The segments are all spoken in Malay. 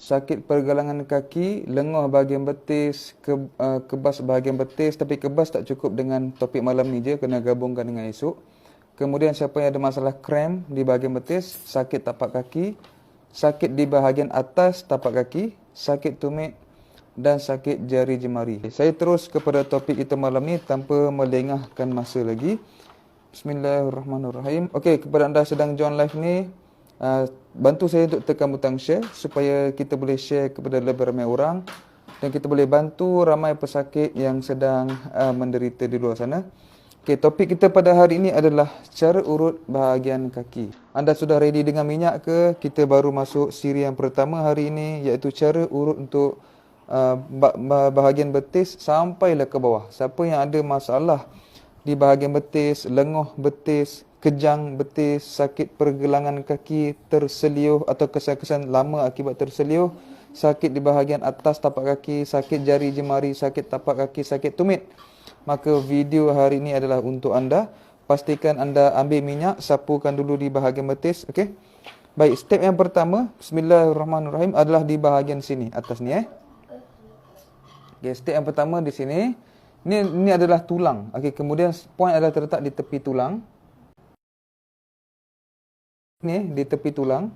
sakit pergelangan kaki, lenguh bahagian betis, kebas bahagian betis. Tapi kebas tak cukup dengan topik malam ni je, kena gabungkan dengan esok. Kemudian siapa yang ada masalah kram di bahagian betis, sakit tapak kaki, sakit di bahagian atas tapak kaki, sakit tumit dan sakit jari jemari. Saya terus kepada topik kita malam ni tanpa melengahkan masa lagi. Bismillahirrahmanirrahim. Okey, kepada anda sedang join live ni, bantu saya untuk tekan butang share supaya kita boleh share kepada lebih ramai orang dan kita boleh bantu ramai pesakit yang sedang menderita di luar sana. Okey, topik kita pada hari ini adalah cara urut bahagian kaki. Anda sudah ready dengan minyak ke? Kita baru masuk siri yang pertama hari ini, iaitu cara urut untuk bahagian betis sampailah ke bawah. Siapa yang ada masalah di bahagian betis, lenguh betis, kejang betis, sakit pergelangan kaki, terseliuh atau kesan-kesan lama akibat terseliuh, sakit di bahagian atas tapak kaki, sakit jari jemari, sakit tapak kaki, sakit tumit, maka video hari ini adalah untuk anda. Pastikan anda ambil minyak, sapukan dulu di bahagian betis. Okey. Baik, step yang pertama, bismillahirrahmanirrahim, adalah di bahagian sini, atas ni Okey, step yang pertama di sini. Ini adalah tulang. Okey, kemudian point adalah terletak di tepi tulang. Ni di tepi tulang.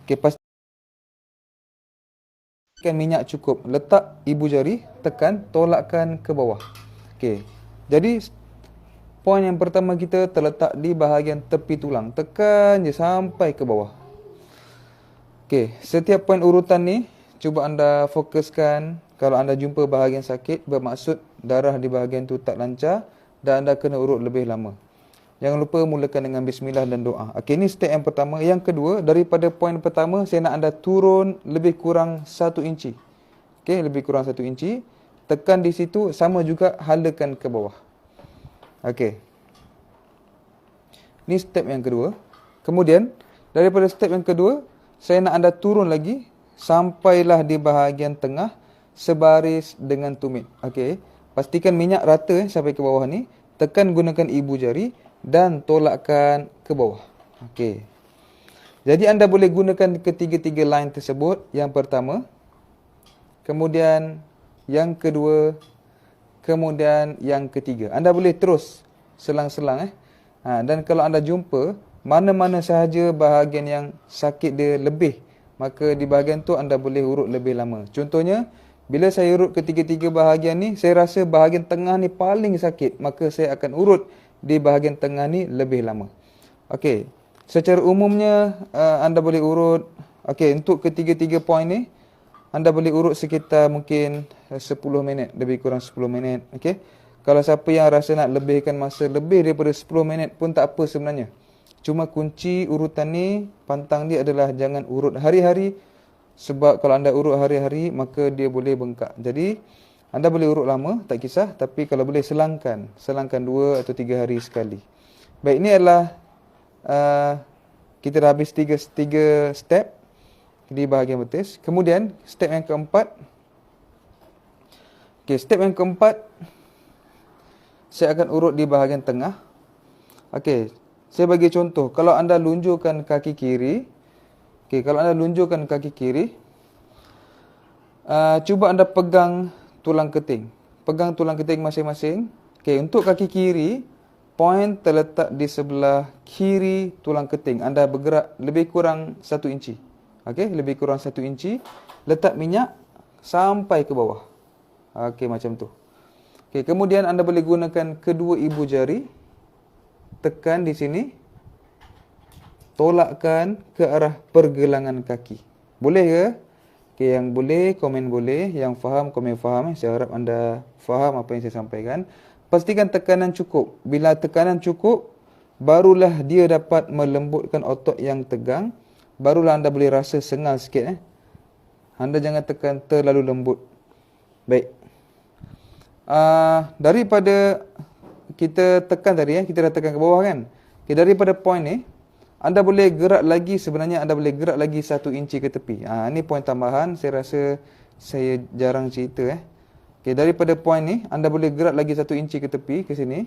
Okey, pastikan minyak cukup. Letak ibu jari, tekan, tolakkan ke bawah. Okey. Jadi point yang pertama kita terletak di bahagian tepi tulang. Tekan je sampai ke bawah. Okey, setiap point urutan ni cuba anda fokuskan. Kalau anda jumpa bahagian sakit, bermaksud darah di bahagian tu tak lancar dan anda kena urut lebih lama. Jangan lupa mulakan dengan bismillah dan doa. Okey, ini step yang pertama. Yang kedua, daripada poin pertama, saya nak anda turun lebih kurang 1 inci. Okey, lebih kurang 1 inci. Tekan di situ, sama juga halakan ke bawah. Okey. Ini step yang kedua. Kemudian, daripada step yang kedua, saya nak anda turun lagi sampailah di bahagian tengah sebaris dengan tumit. Okey. Pastikan minyak rata sampai ke bawah ni. Tekan gunakan ibu jari dan tolakkan ke bawah. Okey. Jadi anda boleh gunakan ketiga-tiga line tersebut. Yang pertama, kemudian yang kedua, kemudian yang ketiga. Anda boleh terus selang-selang dan kalau anda jumpa mana-mana sahaja bahagian yang sakit dia lebih, maka di bahagian tu anda boleh urut lebih lama. Contohnya, bila saya urut ketiga-tiga bahagian ni, saya rasa bahagian tengah ni paling sakit, maka saya akan urut di bahagian tengah ni lebih lama. Okey, secara umumnya anda boleh urut, okey, untuk ketiga-tiga poin ni anda boleh urut sekitar mungkin 10 minit, lebih kurang 10 minit. Okey, kalau siapa yang rasa nak lebihkan masa lebih daripada 10 minit pun tak apa sebenarnya. Cuma kunci urutan ni, pantang dia adalah jangan urut hari-hari. Sebab kalau anda urut hari-hari, maka dia boleh bengkak. Jadi, anda boleh urut lama, tak kisah. Tapi kalau boleh selangkan 2 atau 3 hari sekali. Baik, ini adalah kita dah habis 3 step di bahagian betis. Kemudian, step yang keempat. Okey, step yang keempat, saya akan urut di bahagian tengah. Okey, saya bagi contoh. Kalau anda lunjurkan kaki kiri, kalau anda lunjurkan kaki kiri, cuba anda pegang tulang keting. Pegang tulang keting masing-masing. Okey, untuk kaki kiri, point terletak di sebelah kiri tulang keting. Anda bergerak lebih kurang 1 inci. Okey, lebih kurang 1 inci. Letak minyak sampai ke bawah. Okey, macam tu. Okey, kemudian anda boleh gunakan kedua ibu jari. Tekan di sini. Tolakkan ke arah pergelangan kaki. Boleh ke? Okey, yang boleh, komen boleh. Yang faham, komen faham. Saya harap anda faham apa yang saya sampaikan. Pastikan tekanan cukup. Bila tekanan cukup, barulah dia dapat melembutkan otot yang tegang. Barulah anda boleh rasa sengal sikit. Anda jangan tekan terlalu lembut. Baik. Daripada kita tekan tadi, kita dah tekan ke bawah kan? Okay, daripada point ni, anda boleh gerak lagi, sebenarnya anda boleh gerak lagi 1 inci ke tepi. Ini point tambahan, saya rasa saya jarang cerita. Okay, daripada point ni, anda boleh gerak lagi 1 inci ke tepi, ke sini.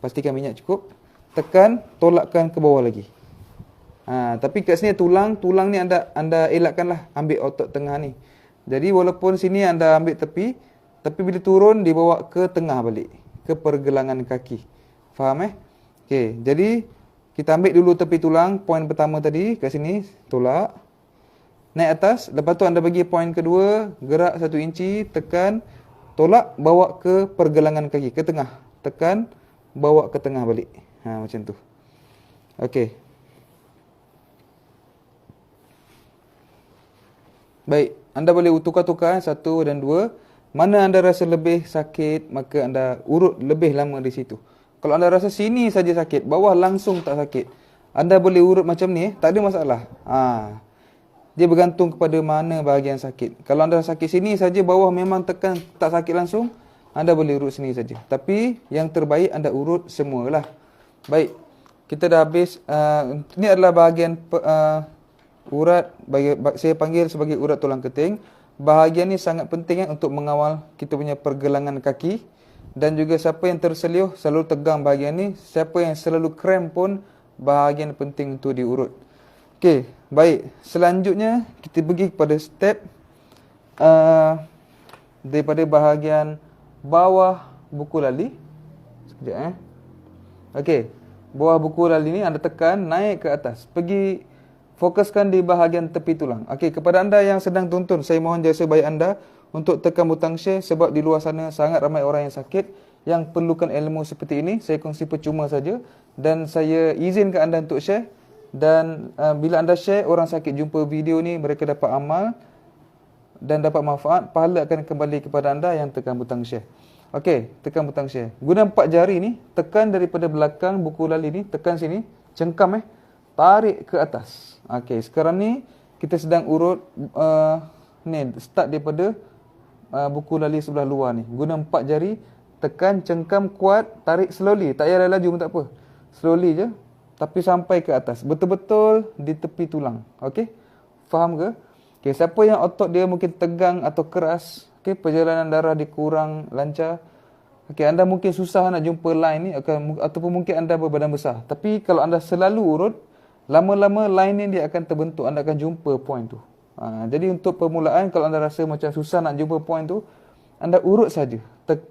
Pastikan minyak cukup. Tekan, tolakkan ke bawah lagi. Tapi kat sini tulang ni anda elakkanlah ambil otot tengah ni. Jadi walaupun sini anda ambil tepi, tapi bila turun dibawa ke tengah balik, ke pergelangan kaki. Faham Okey, jadi kita ambil dulu tepi tulang, poin pertama tadi kat sini, tolak. Naik atas, lepas tu anda bagi poin kedua, gerak 1 inci, tekan, tolak, bawa ke pergelangan kaki, ke tengah. Tekan, bawa ke tengah balik. Macam tu. Okey. Baik, anda boleh tukar-tukar 1 dan 2. Mana anda rasa lebih sakit, maka anda urut lebih lama di situ. Kalau anda rasa sini saja sakit, bawah langsung tak sakit, anda boleh urut macam ni, tak ada masalah. Dia bergantung kepada mana bahagian sakit. Kalau anda sakit sini saja, bawah memang tekan tak sakit langsung, anda boleh urut sini saja. Tapi yang terbaik anda urut semualah. Baik, kita dah habis. Ini adalah bahagian urat, saya panggil sebagai urat tulang keting. Bahagian ni sangat penting untuk mengawal kita punya pergelangan kaki. Dan juga siapa yang terseliuh selalu tegang bahagian ni. Siapa yang selalu krem pun bahagian penting untuk diurut. Okey, baik. Selanjutnya kita pergi kepada step daripada bahagian bawah buku lali. Sekejap Okey, bawah buku lali ni anda tekan naik ke atas. Pergi fokuskan di bahagian tepi tulang. Okey, kepada anda yang sedang tonton, saya mohon jasa baik anda untuk tekan butang share sebab di luar sana sangat ramai orang yang sakit yang perlukan ilmu seperti ini. Saya kongsi percuma saja dan saya izinkan anda untuk share. Dan bila anda share, orang sakit jumpa video ni, mereka dapat amal dan dapat manfaat. Pahala akan kembali kepada anda yang tekan butang share. Okey, tekan butang share. Guna 4 jari ni, tekan daripada belakang buku lali ni, tekan sini, cengkam tarik ke atas. Okey, sekarang ni kita sedang urut ni start daripada buku lali sebelah luar ni. Guna 4 jari, tekan, cengkam kuat, tarik slowly. Tak payah laju pun tak apa. Slowly je, tapi sampai ke atas. Betul-betul di tepi tulang. Okey? Faham ke? Okey, siapa yang otot dia mungkin tegang atau keras, okey, perjalanan darah dia kurang lancar. Okey, anda mungkin susah nak jumpa line ni ataupun mungkin anda berbadan besar. Tapi kalau anda selalu urut, lama-lama line ni dia akan terbentuk, anda akan jumpa point tu. Jadi untuk permulaan, kalau anda rasa macam susah nak jumpa point tu, anda urut saja.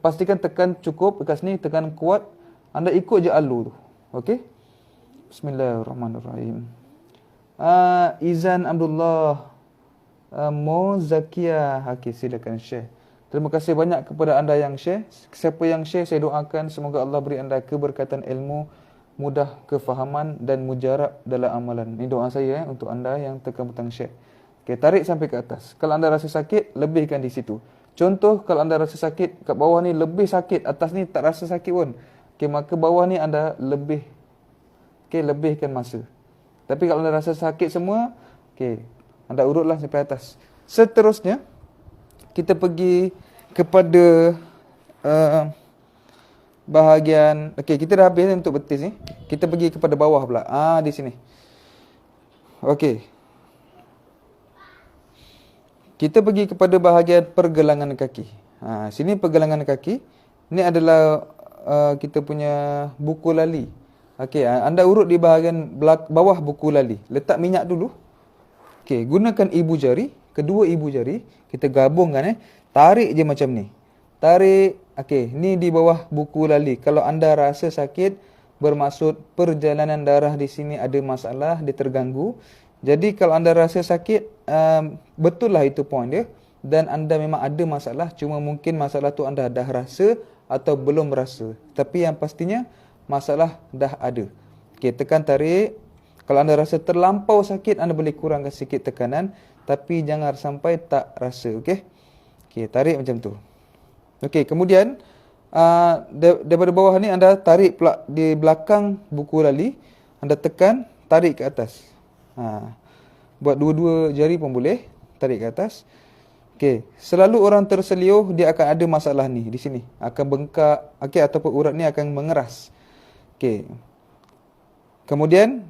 Pastikan tekan cukup dekat sini, tekan kuat, anda ikut je alur tu. Okey? Bismillahirrahmanirrahim. Izan Abdullah Mo Zakia. Okey, silakan share. Terima kasih banyak kepada anda yang share. Siapa yang share, saya doakan semoga Allah beri anda keberkatan ilmu, mudah kefahaman dan mujarab dalam amalan. Ini doa saya untuk anda yang tekan butang share. Okey, tarik sampai ke atas. Kalau anda rasa sakit, lebihkan di situ. Contoh, kalau anda rasa sakit kat bawah ni lebih sakit, atas ni tak rasa sakit pun. Okey, maka bawah ni anda lebihkan masa. Tapi kalau anda rasa sakit semua, okey, anda urutlah sampai atas. Seterusnya, kita pergi kepada bahagian, okey, kita dah habis untuk betis ni. Kita pergi kepada bawah pula. Di sini. Okey. Kita pergi kepada bahagian pergelangan kaki. Sini pergelangan kaki. Ini adalah kita punya buku lali. Okey, anda urut di bahagian bawah buku lali. Letak minyak dulu. Okey, gunakan ibu jari, kedua ibu jari, kita gabungkan tarik je macam ni. Tarik. Okey, ni di bawah buku lali. Kalau anda rasa sakit, bermaksud perjalanan darah di sini ada masalah, dia terganggu. Jadi kalau anda rasa sakit, betul lah itu point dia. Dan anda memang ada masalah, cuma mungkin masalah tu anda dah rasa atau belum rasa. Tapi yang pastinya, masalah dah ada. Okey, tekan tarik. Kalau anda rasa terlampau sakit, anda boleh kurangkan sikit tekanan. Tapi jangan sampai tak rasa. Okey, tarik macam tu. Okey, kemudian daripada bawah ni anda tarik pula di belakang buku lali. Anda tekan, tarik ke atas. Buat dua-dua jari pun boleh. Tarik ke atas. Okey, selalu orang terseliuh dia akan ada masalah ni di sini. Akan bengkak, okey, ataupun urat ni akan mengeras. Okey. Kemudian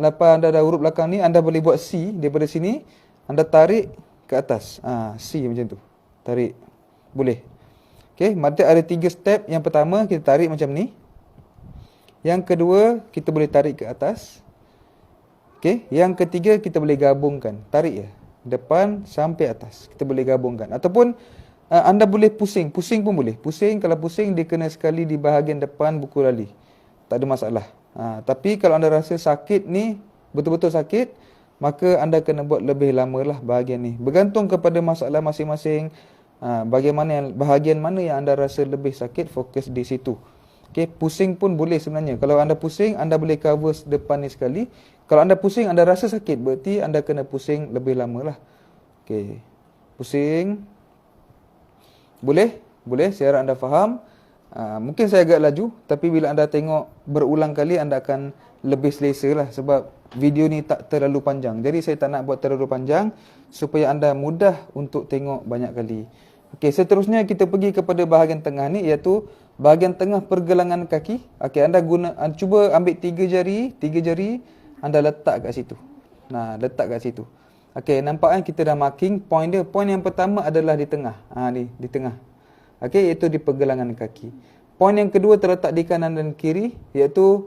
lepas anda dah urut belakang ni, anda boleh buat C daripada sini. Anda tarik ke atas. C macam tu. Tarik. Boleh. Okey, maka ada 3 step. Yang pertama kita tarik macam ni. Yang kedua kita boleh tarik ke atas. Okey, yang ketiga kita boleh gabungkan. Tarik je. Depan sampai atas. Kita boleh gabungkan. Ataupun anda boleh pusing. Pusing pun boleh. Pusing, kalau pusing dia kena sekali di bahagian depan buku lali. Tak ada masalah. Tapi kalau anda rasa sakit ni, betul-betul sakit, maka anda kena buat lebih lama lah bahagian ni. Bergantung kepada masalah masing-masing. Bahagian mana yang anda rasa lebih sakit, fokus di situ. Okey, pusing pun boleh sebenarnya. Kalau anda pusing, anda boleh cover depan ni sekali. Kalau anda pusing, anda rasa sakit, berarti anda kena pusing lebih lama lah. Okey, pusing. Boleh? Boleh, saya harap anda faham. Mungkin saya agak laju, tapi bila anda tengok berulang kali, anda akan lebih selesa lah. Sebab video ni tak terlalu panjang. Jadi saya tak nak buat terlalu panjang, supaya anda mudah untuk tengok banyak kali. Okey, seterusnya kita pergi kepada bahagian tengah ni, iaitu bahagian tengah pergelangan kaki. Okey, anda cuba ambil 3 jari, anda letak kat situ. Letak kat situ. Okey, nampak kan kita dah marking point dia. Point yang pertama adalah di tengah. Ni, di tengah. Okey, iaitu di pergelangan kaki. Point yang kedua terletak di kanan dan kiri, iaitu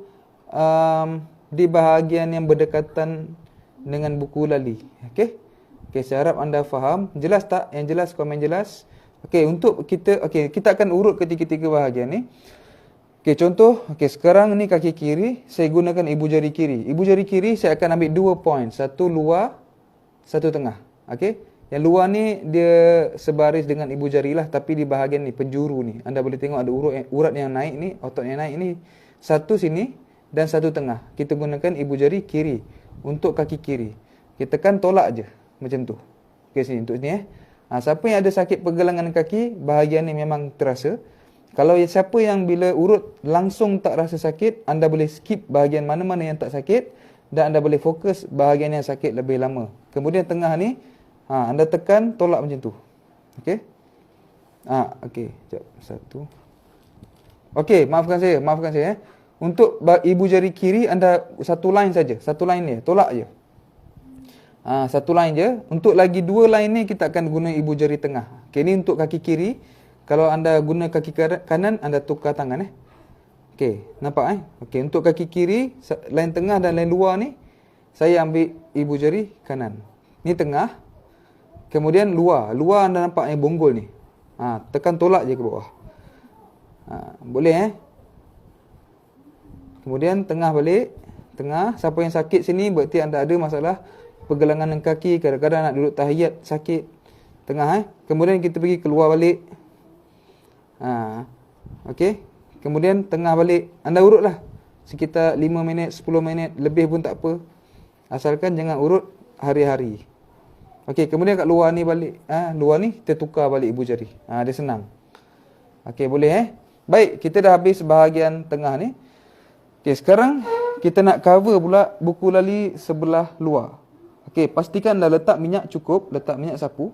di bahagian yang berdekatan dengan buku lali. Okey. Okey, saya harap anda faham. Jelas tak? Yang jelas, komen jelas. Okey, kita akan urut ketiga-tiga bahagian ni. Okey, contoh, sekarang ni kaki kiri, saya gunakan ibu jari kiri. Ibu jari kiri saya akan ambil 2 point, satu luar, satu tengah. Okey. Yang luar ni dia sebaris dengan ibu jari lah, tapi di bahagian ni penjuru ni, anda boleh tengok ada urat yang naik ni, otot yang naik ni, satu sini dan satu tengah. Kita gunakan ibu jari kiri untuk kaki kiri. Kita tekan tolak je macam tu. Okey, sini untuk sini siapa yang ada sakit pergelangan kaki, bahagian ni memang terasa. Kalau siapa yang bila urut langsung tak rasa sakit, anda boleh skip bahagian mana-mana yang tak sakit dan anda boleh fokus bahagian yang sakit lebih lama. Kemudian tengah ni, anda tekan, tolak macam tu. Okey? Okey, sekejap. Satu. Okey, maafkan saya. Untuk ibu jari kiri, anda satu line saja. Satu line ni, tolak je. Satu line je. Untuk lagi 2 line ni, kita akan guna ibu jari tengah. Okey, ni untuk kaki kiri. Kalau anda guna kaki kanan, anda tukar tangan. Okey, nampak Okey, untuk kaki kiri, line tengah dan line luar ni, saya ambil ibu jari kanan. Ni tengah. Kemudian luar anda nampak bonggol ni. Tekan tolak je ke bawah. Boleh Kemudian tengah balik. Tengah, siapa yang sakit sini berarti anda ada masalah pergelangan kaki, kadang-kadang nak duduk tahiyat sakit. Tengah Kemudian kita pergi keluar balik. Okey. Kemudian tengah balik. Anda urutlah sekitar 5 minit, 10 minit, lebih pun tak apa. Asalkan jangan urut hari-hari. Okey, kemudian kat luar ni balik. Luar ni kita tukar balik ibu jari. Dia senang. Okey, boleh Baik, kita dah habis bahagian tengah ni. Okey, sekarang kita nak cover pula buku lali sebelah luar. Okey, pastikan dah letak minyak cukup, letak minyak sapu.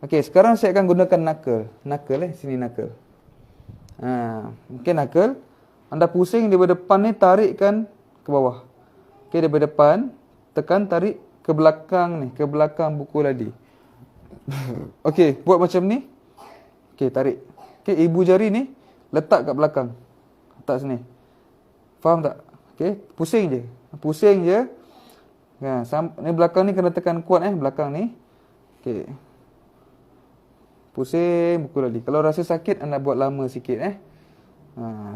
Okey, sekarang saya akan gunakan knuckle. Knuckle sini knuckle. Mungkin knuckle. Anda pusing daripada depan ni, tarikkan ke bawah. Okey, daripada depan, tekan, tarik ke belakang ni, ke belakang buku lali. Okey, buat macam ni. Okey, tarik. Okey, ibu jari ni letak kat belakang. Letak sini. Faham tak? Okey, pusing je. Pusing je. Ni belakang ni kena tekan kuat belakang ni. Okey. Pusing buku lali. Kalau rasa sakit, anda buat lama sikit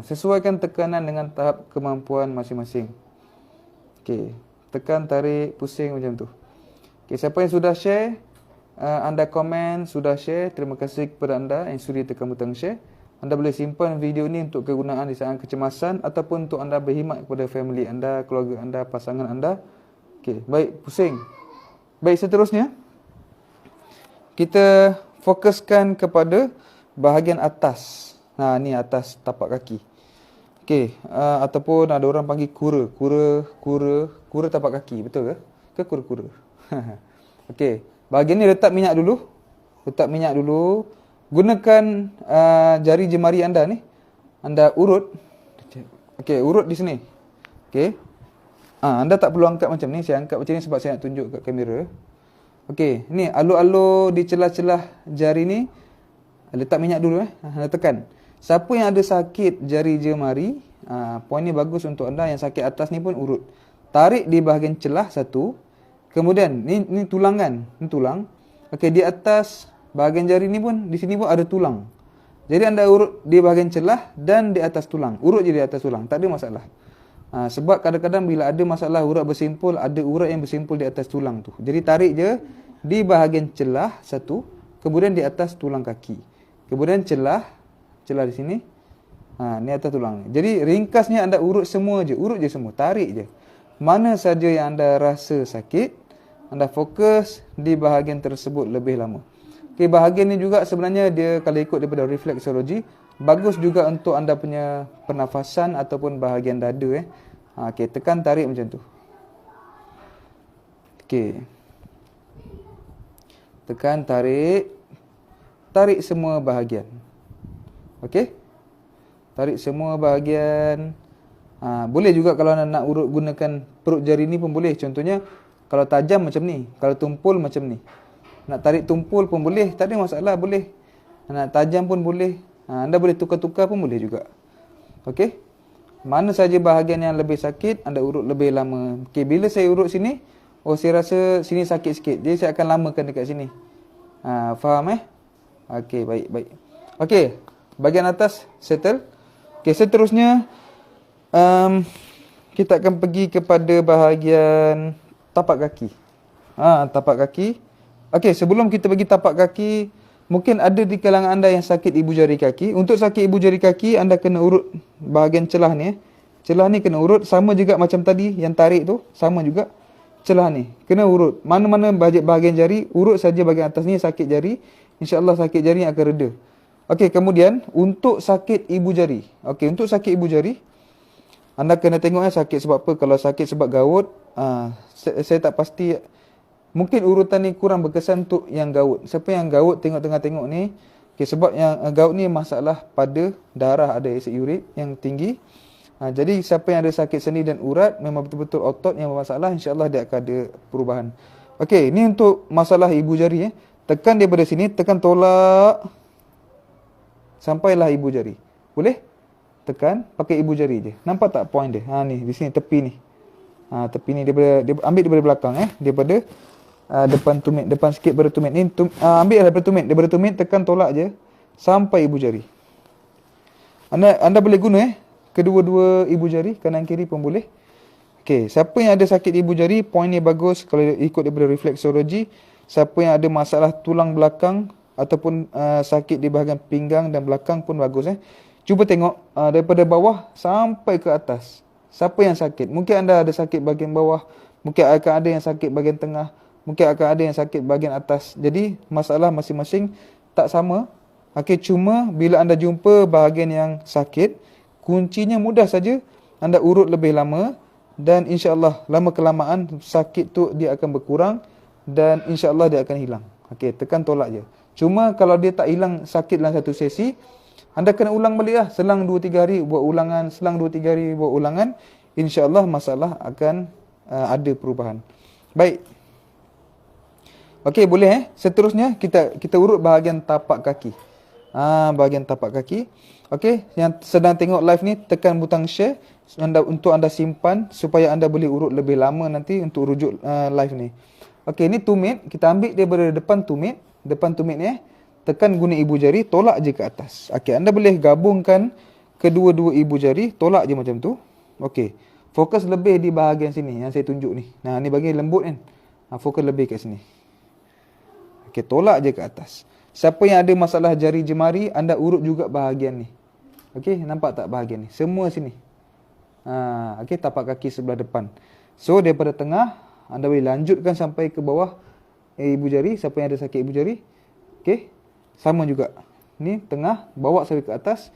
sesuaikan tekanan dengan tahap kemampuan masing-masing. Okey. Tekan, tarik, pusing macam tu. Okey, siapa yang sudah share, anda komen, sudah share, terima kasih kepada anda yang sudi tekan butang share. Anda boleh simpan video ni untuk kegunaan di saat kecemasan ataupun untuk anda berkhidmat kepada family anda, keluarga anda, pasangan anda. Okey, baik, pusing. Baik, seterusnya kita fokuskan kepada bahagian atas. Ni atas tapak kaki. Okey, ataupun ada orang panggil kura tapak kaki, betul ke? Ke kura-kura? Okey, bahagian ni letak minyak dulu. Gunakan jari jemari anda ni. Anda urut. Okey, urut di sini. Okey. Anda tak perlu angkat macam ni. Saya angkat macam ni sebab saya nak tunjuk kat kamera. Okey, ni alur-alur di celah-celah jari ni, letak minyak dulu anda tekan. Siapa yang ada sakit jari jemari, poin ni bagus untuk anda. Yang sakit atas ni pun urut. tarik di bahagian celah satu. Kemudian ni tulang kan? Ni tulang. Okey, di atas bahagian jari ni pun, di sini pun ada tulang. Jadi anda urut di bahagian celah dan di atas tulang. Urut je di atas tulang, tak ada masalah. Sebab kadang-kadang bila ada masalah urat bersimpul, ada urat yang bersimpul di atas tulang tu. Jadi tarik je di bahagian celah satu, kemudian di atas tulang kaki. Kemudian celah di sini. Ni atas tulang ni. Jadi ringkasnya anda urut semua je, urut je semua, tarik je. Mana saja yang anda rasa sakit, anda fokus di bahagian tersebut lebih lama. Okey, bahagian ni juga sebenarnya dia kalau ikut daripada refleksologi, bagus juga untuk anda punya pernafasan ataupun bahagian dada. Okey, tekan tarik macam tu. Okey. Tekan tarik. Tarik semua bahagian. Okey? Tarik semua bahagian. Boleh juga kalau anda nak urut gunakan perut jari ni pun boleh. Contohnya kalau tajam macam ni, kalau tumpul macam ni. Nak tarik tumpul pun boleh, tak ada masalah, boleh. Nak tajam pun boleh. Anda boleh tukar-tukar pun boleh juga. Okey? Mana saja bahagian yang lebih sakit, anda urut lebih lama. Okey, bila saya urut sini, saya rasa sini sakit sikit. Jadi saya akan lamakan dekat sini. Faham Okey, baik. Okey, bahagian atas settle. Okey, seterusnya kita akan pergi kepada bahagian tapak kaki. Tapak kaki. Okey, sebelum kita pergi tapak kaki, mungkin ada di kalangan anda yang sakit ibu jari kaki. Untuk sakit ibu jari kaki, anda kena urut bahagian celah ni. Celah ni kena urut sama juga macam tadi yang tarik tu, sama juga. Celah ni kena urut. Mana-mana bahagian jari, urut saja bahagian atas ni sakit jari. InsyaAllah sakit jari akan reda. Okey, kemudian untuk sakit ibu jari. Okey, untuk sakit ibu jari, anda kena tengok sakit sebab apa. Kalau sakit sebab gaut, saya tak pasti. Mungkin urutan ni kurang berkesan untuk yang gaut. Siapa yang gaut tengok tengah-tengok ni. Okay, sebab yang gaut ni masalah pada darah, ada asid urik yang tinggi. Jadi siapa yang ada sakit sendi dan urat, memang betul-betul otot yang bermasalah, insyaAllah dia akan ada perubahan. Okey, ni untuk masalah ibu jari. Tekan daripada sini, tekan tolak. Sampailah ibu jari. Boleh? Tekan, pakai ibu jari je. Nampak tak point dia? Ni, di sini, tepi ni. Tepi ni, ambil daripada belakang. Daripada depan tumit, depan sikit daripada tumit ni, ambil daripada tumit tekan tolak je sampai ibu jari. Anda boleh guna kedua-dua ibu jari, kanan kiri pun boleh. Okey, siapa yang ada sakit ibu jari, point ni bagus kalau ikut daripada refleksologi. Siapa yang ada masalah tulang belakang ataupun sakit di bahagian pinggang dan belakang pun bagus. Cuba tengok daripada bawah sampai ke atas. Siapa yang sakit? Mungkin anda ada sakit bahagian bawah, mungkin akan ada yang sakit bahagian tengah, mungkin akan ada yang sakit bahagian atas. Jadi masalah masing-masing tak sama. Okey, cuma bila anda jumpa bahagian yang sakit, kuncinya mudah saja. Anda urut lebih lama dan insya-Allah lama kelamaan sakit tu dia akan berkurang dan insya-Allah dia akan hilang. Okey, tekan tolak je. Cuma kalau dia tak hilang sakit dalam satu sesi, anda kena ulang balik lah. Selang 2-3 hari buat ulangan, selang 2-3 hari buat ulangan, insya-Allah masalah akan ada perubahan. Baik. Okey, boleh Seterusnya kita urut bahagian tapak kaki. Bahagian tapak kaki. Okey, yang sedang tengok live ni tekan butang share untuk anda simpan supaya anda boleh urut lebih lama nanti untuk rujuk live ni. Okey, ni tumit, kita ambil daripada depan tumit ni tekan guna ibu jari, tolak je ke atas. Okey, anda boleh gabungkan kedua-dua ibu jari, tolak je macam tu. Okey. Fokus lebih di bahagian sini yang saya tunjuk ni. Ni bahagian lembut kan. Fokus lebih kat sini. Okey, tolak je ke atas. Siapa yang ada masalah jari jemari, anda urut juga bahagian ni. Okey, nampak tak bahagian ni? Semua sini. Okey, tapak kaki sebelah depan. So, daripada tengah, anda boleh lanjutkan sampai ke bawah ibu jari. Siapa yang ada sakit ibu jari. Okey, sama juga. Ni tengah, bawa sampai ke atas.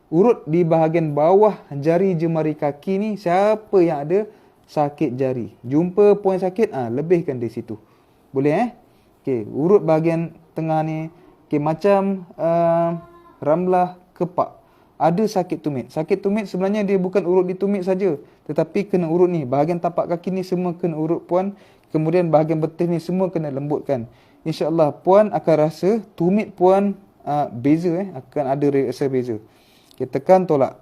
Urut di bahagian bawah jari jemari kaki ni, siapa yang ada sakit jari. Jumpa poin sakit, lebihkan di situ. Boleh Okey, urut bahagian tengah ni. Okey, macam ramlah kepak. Ada sakit tumit. Sakit tumit sebenarnya dia bukan urut di tumit saja, tetapi kena urut ni. Bahagian tapak kaki ni semua kena urut puan. Kemudian bahagian betis ni semua kena lembutkan. InsyaAllah puan akan rasa tumit puan beza. Akan ada rasa beza. Okey, tekan tolak.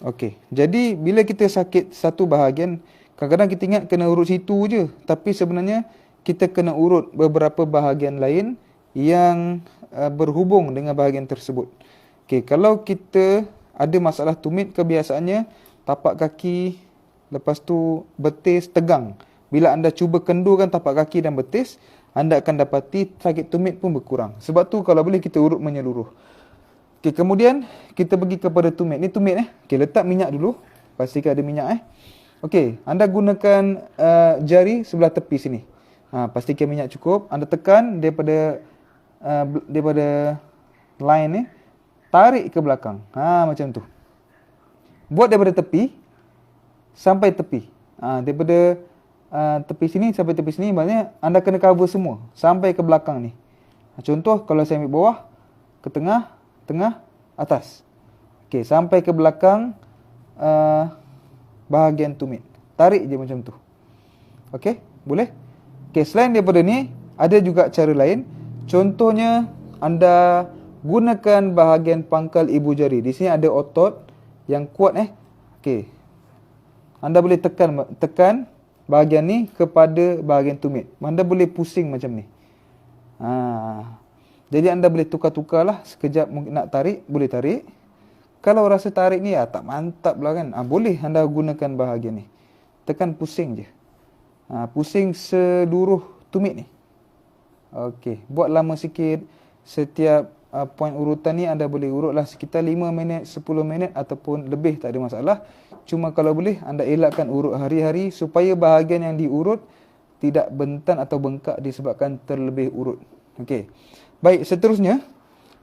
Okey, jadi bila kita sakit satu bahagian, Kadang-kadang kita ingat kena urut situ je, tapi sebenarnya kita kena urut beberapa bahagian lain yang berhubung dengan bahagian tersebut. Okey, kalau kita ada masalah tumit, kebiasaannya tapak kaki, lepas tu betis tegang. Bila anda cuba kendurkan tapak kaki dan betis, anda akan dapati sakit tumit pun berkurang. Sebab tu kalau boleh kita urut menyeluruh. Okey, kemudian kita pergi kepada tumit. Ni tumit Okey, letak minyak dulu. Pastikan ada minyak Okey, anda gunakan jari sebelah tepi sini. Pastikan minyak cukup. Anda tekan daripada line ni, tarik ke belakang. Macam tu. Buat daripada tepi sampai tepi. Daripada tepi sini sampai tepi sini, maknanya anda kena cover semua sampai ke belakang ni. Contoh kalau saya ambil bawah, ke tengah, tengah, atas. Okey, sampai ke belakang bahagian tumit. Tarik je macam tu. Okey, boleh? Okey, selain daripada ni, ada juga cara lain. Contohnya, anda gunakan bahagian pangkal ibu jari. Di sini ada otot yang kuat Okey. Anda boleh tekan bahagian ni kepada bahagian tumit. Anda boleh pusing macam ni. Jadi anda boleh tukar-tukar lah. Sekejap nak tarik, boleh tarik. Kalau rasa tarik ni tak mantap lah kan, boleh anda gunakan bahagian ni. Tekan pusing je. Pusing seluruh tumit ni. Okey, buat lama sikit. Setiap poin urutan ni anda boleh urutlah sekitar 5 minit, 10 minit ataupun lebih, tak ada masalah. Cuma kalau boleh anda elakkan urut hari-hari supaya bahagian yang diurut tidak bentan atau bengkak disebabkan terlebih urut. Okey. Baik, seterusnya.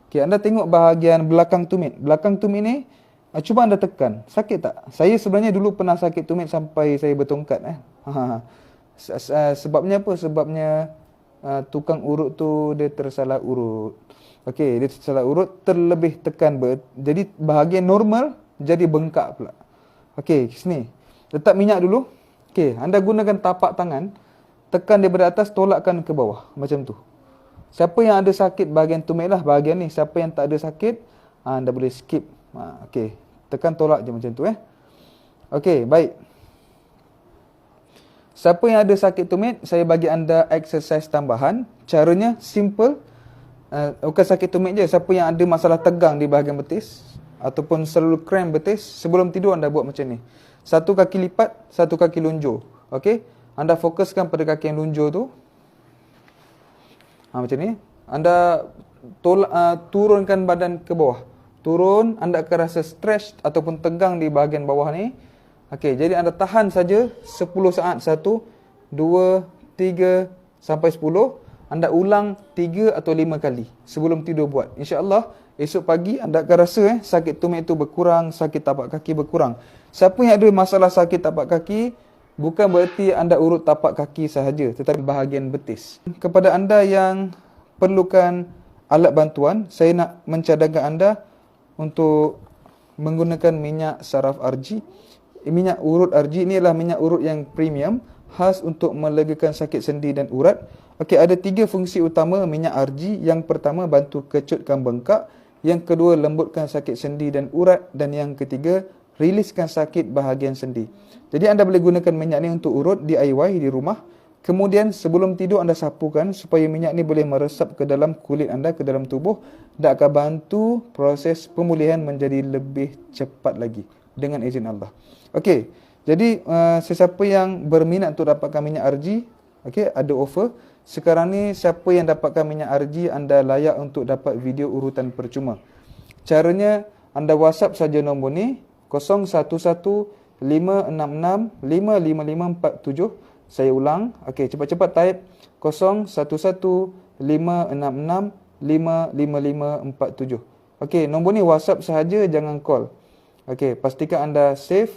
Okey, anda tengok bahagian belakang tumit. Belakang tumit ni cuba anda tekan. Sakit tak? Saya sebenarnya dulu pernah sakit tumit sampai saya bertongkat Sebabnya apa? Sebabnya tukang urut tu dia tersalah urut. Okey, dia tersalah urut, terlebih tekan jadi bahagian normal jadi bengkak pula. Okey, sini. Letak minyak dulu. Okey, anda gunakan tapak tangan, tekan daripada atas, tolakkan ke bawah macam tu. Siapa yang ada sakit bahagian tumit lah bahagian ni. Siapa yang tak ada sakit, anda boleh skip. Okey, tekan tolak je macam tu Okey, baik. Siapa yang ada sakit tumit, saya bagi anda exercise tambahan. Caranya simple. Bukan sakit tumit je, siapa yang ada masalah tegang di bahagian betis ataupun selalu cramp betis, sebelum tidur anda buat macam ni. Satu kaki lipat, satu kaki lunjur. Okey, anda fokuskan pada kaki yang lunjur tu. Macam ni. Anda turunkan badan ke bawah. Turun, anda akan rasa stretch ataupun tegang di bahagian bawah ni. Okey, jadi anda tahan saja 10 saat. 1, 2, 3 sampai 10. Anda ulang 3 atau 5 kali sebelum tidur buat. InsyaAllah esok pagi anda akan rasa sakit tumit itu berkurang, sakit tapak kaki berkurang. Siapa yang ada masalah sakit tapak kaki, bukan bererti anda urut tapak kaki sahaja, tetapi bahagian betis. Kepada anda yang perlukan alat bantuan, saya nak mencadangkan anda untuk menggunakan minyak saraf RG. Minyak urut RG ni adalah minyak urut yang premium, khas untuk melegakan sakit sendi dan urat. Okey, ada 3 fungsi utama minyak RG. Yang pertama, bantu kecutkan bengkak. Yang kedua, lembutkan sakit sendi dan urat. Dan yang ketiga, riliskan sakit bahagian sendi. Jadi anda boleh gunakan minyak ni untuk urut DIY di rumah. Kemudian sebelum tidur anda sapukan supaya minyak ni boleh meresap ke dalam kulit anda, ke dalam tubuh. Dan akan bantu proses pemulihan menjadi lebih cepat lagi dengan izin Allah. Okey, jadi sesiapa yang berminat untuk dapatkan minyak RG, okey, ada offer. Sekarang ni siapa yang dapatkan minyak RG, anda layak untuk dapat video urutan percuma. Caranya, anda WhatsApp saja nombor ni 011566555547. Saya ulang. Okey, cepat-cepat type 011566555547. Okey, nombor ni WhatsApp sahaja, jangan call. Okey, pastikan anda save